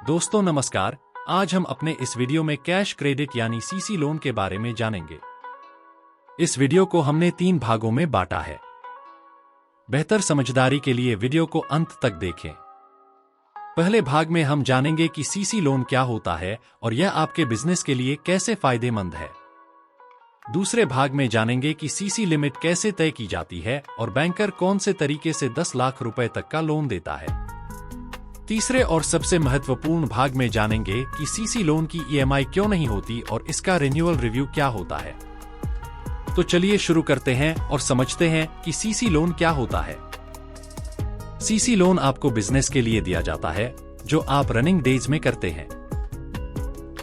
दोस्तों नमस्कार। आज हम अपने इस वीडियो में कैश क्रेडिट यानी सीसी लोन के बारे में जानेंगे। इस वीडियो को हमने 3 भागों में बांटा है। बेहतर समझदारी के लिए वीडियो को अंत तक देखें। पहले भाग में हम जानेंगे कि सीसी लोन क्या होता है और यह आपके बिजनेस के लिए कैसे फायदेमंद है। दूसरे भाग में जानेंगे कि सीसी लिमिट कैसे तय की जाती है और बैंकर कौन से तरीके से 10 लाख रुपए तक का लोन देता है। तीसरे और सबसे महत्वपूर्ण भाग में जानेंगे कि सीसी लोन की ईएमआई क्यों नहीं होती और इसका रिन्यूअल रिव्यू क्या होता है। तो चलिए शुरू करते हैं और समझते हैं कि सीसी लोन क्या होता है। सीसी लोन आपको बिजनेस के लिए दिया जाता है जो आप रनिंग डेज में करते हैं।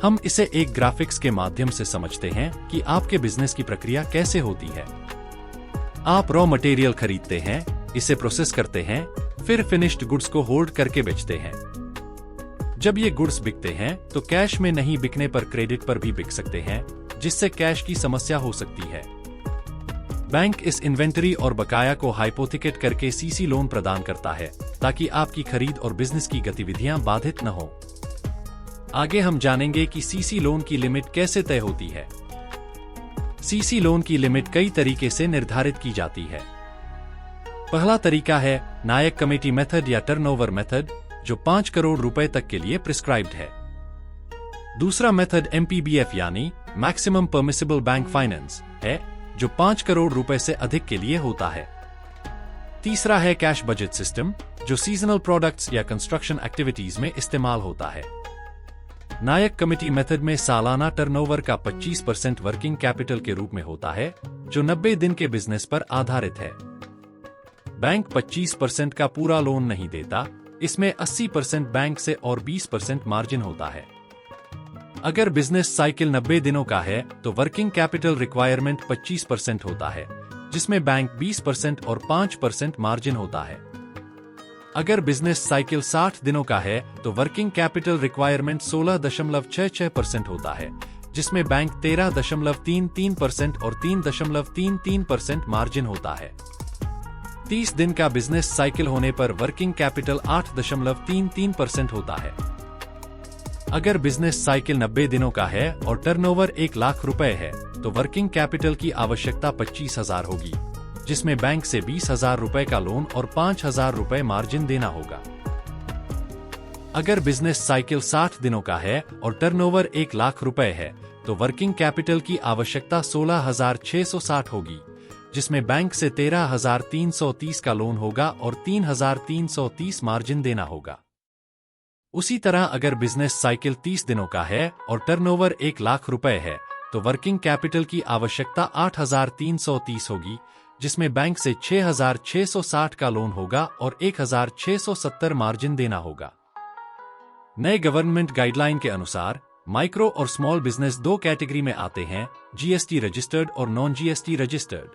हम इसे एक ग्राफिक्स के माध्यम से समझते हैं कि आपके बिजनेस की प्रक्रिया कैसे होती है। आप रॉ मटेरियल खरीदते हैं, इसे प्रोसेस करते हैं, फिर फिनिश्ड गुड्स को होल्ड करके बेचते हैं। जब ये गुड्स बिकते हैं तो कैश में नहीं बिकने पर क्रेडिट पर भी बिक सकते हैं, जिससे कैश की समस्या हो सकती है। बैंक इस इन्वेंटरी और बकाया को हाइपोथिकेट करके सीसी लोन प्रदान करता है ताकि आपकी खरीद और बिजनेस की गतिविधियां बाधित न हो। आगे हम जानेंगे कि सीसी लोन की लिमिट कैसे तय होती है। सीसी लोन की लिमिट कई तरीके से निर्धारित की जाती है। पहला तरीका है नायक कमेटी मेथड या टर्नओवर मेथड, जो 5 करोड़ रुपए तक के लिए प्रिस्क्राइब्ड है। दूसरा मेथड एमपीबीएफ यानी मैक्सिमम परमिसिबल बैंक फाइनेंस है, जो 5 करोड़ रुपए से अधिक के लिए होता है। तीसरा है कैश बजट सिस्टम, जो सीजनल प्रोडक्ट्स या कंस्ट्रक्शन एक्टिविटीज में इस्तेमाल होता है। नायक कमेटी मेथड में सालाना टर्नओवर का 25% वर्किंग कैपिटल के रूप में होता है, जो 90 दिन के बिजनेस पर आधारित है। बैंक 25% का पूरा लोन नहीं देता, इसमें 80% बैंक से और 20% मार्जिन होता है। अगर बिजनेस साइकिल 90 दिनों का है तो वर्किंग कैपिटल रिक्वायरमेंट 25% होता है, जिसमें बैंक 20% और 5% मार्जिन होता है। अगर बिजनेस साइकिल 60 दिनों का है तो वर्किंग कैपिटल रिक्वायरमेंट 16.66% होता है, जिसमें बैंक 13.33% और 3.33% मार्जिन होता है। 30 दिन का बिजनेस साइकिल होने पर वर्किंग कैपिटल 8.33% होता है। अगर बिजनेस साइकिल 90 दिनों का है और टर्नओवर 1 लाख रुपए है तो वर्किंग कैपिटल की आवश्यकता 25,000 होगी, जिसमें बैंक से 20,000 रुपए का लोन और 5,000 रुपए मार्जिन देना होगा। अगर बिजनेस साइकिल 60 दिनों का है और टर्नओवर 1 लाख रुपए है तो वर्किंग कैपिटल की आवश्यकता 16,660 होगी, जिसमें बैंक से 13,330 का लोन होगा और 3,330 मार्जिन देना होगा। उसी तरह अगर बिजनेस साइकिल 30 दिनों का है और टर्नओवर 1 लाख रुपए है तो वर्किंग कैपिटल की आवश्यकता 8,330 होगी, जिसमें बैंक से 6,660 का लोन होगा और 1,670 मार्जिन देना होगा। नए गवर्नमेंट गाइडलाइन के अनुसार माइक्रो और स्मॉल बिजनेस 2 कैटेगरी में आते हैं, जीएसटी रजिस्टर्ड और non GST registered.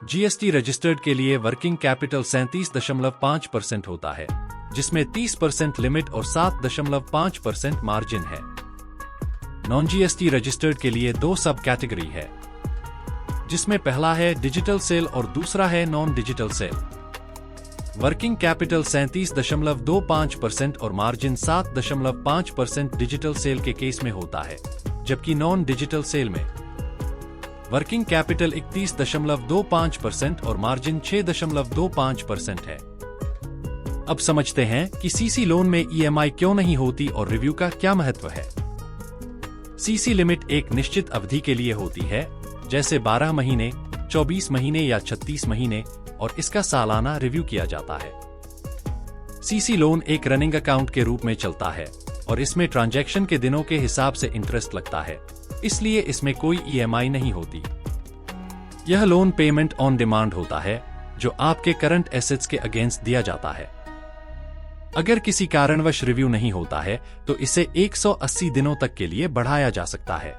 GST registered के लिए वर्किंग कैपिटल 37.5% होता है, जिसमें 30% लिमिट और 7.5% मार्जिन है। नॉन जीएसटी रजिस्टर्ड के लिए 2 सब कैटेगरी है, जिसमें पहला है डिजिटल सेल और दूसरा है non digital sale. Working capital 37.25% और मार्जिन 7.5% डिजिटल सेल के केस में होता है, जबकि नॉन डिजिटल सेल में वर्किंग कैपिटल 31.25% और मार्जिन 6.25% है। अब समझते हैं कि सीसी लोन में ईएमआई क्यों नहीं होती और रिव्यू का क्या महत्व है। सीसी लिमिट एक निश्चित अवधि के लिए होती है, जैसे 12 महीने, 24 महीने या 36 महीने, और इसका सालाना रिव्यू किया जाता है। सीसी लोन एक रनिंग अकाउंट के रूप में चलता है और इसमें ट्रांजैक्शन के दिनों के हिसाब से इंटरेस्ट लगता है, इसलिए इसमें कोई ईएमआई नहीं होती। यह लोन पेमेंट ऑन डिमांड होता है, जो आपके करंट एसेट्स के अगेंस्ट दिया जाता है। अगर किसी कारणवश रिव्यू नहीं होता है तो इसे 180 दिनों तक के लिए बढ़ाया जा सकता है।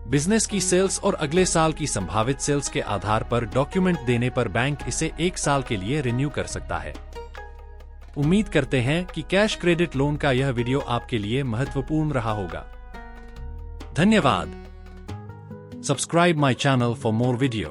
बिजनेस की सेल्स और अगले साल की संभावित सेल्स के आधार पर डॉक्यूमेंट देने पर बैंक इसे 1 साल के लिए रिन्यू कर सकता है। उम्मीद करते हैं कि कैश क्रेडिट लोन का यह वीडियो आपके लिए महत्वपूर्ण रहा होगा। धन्यवाद। Subscribe my channel for more video.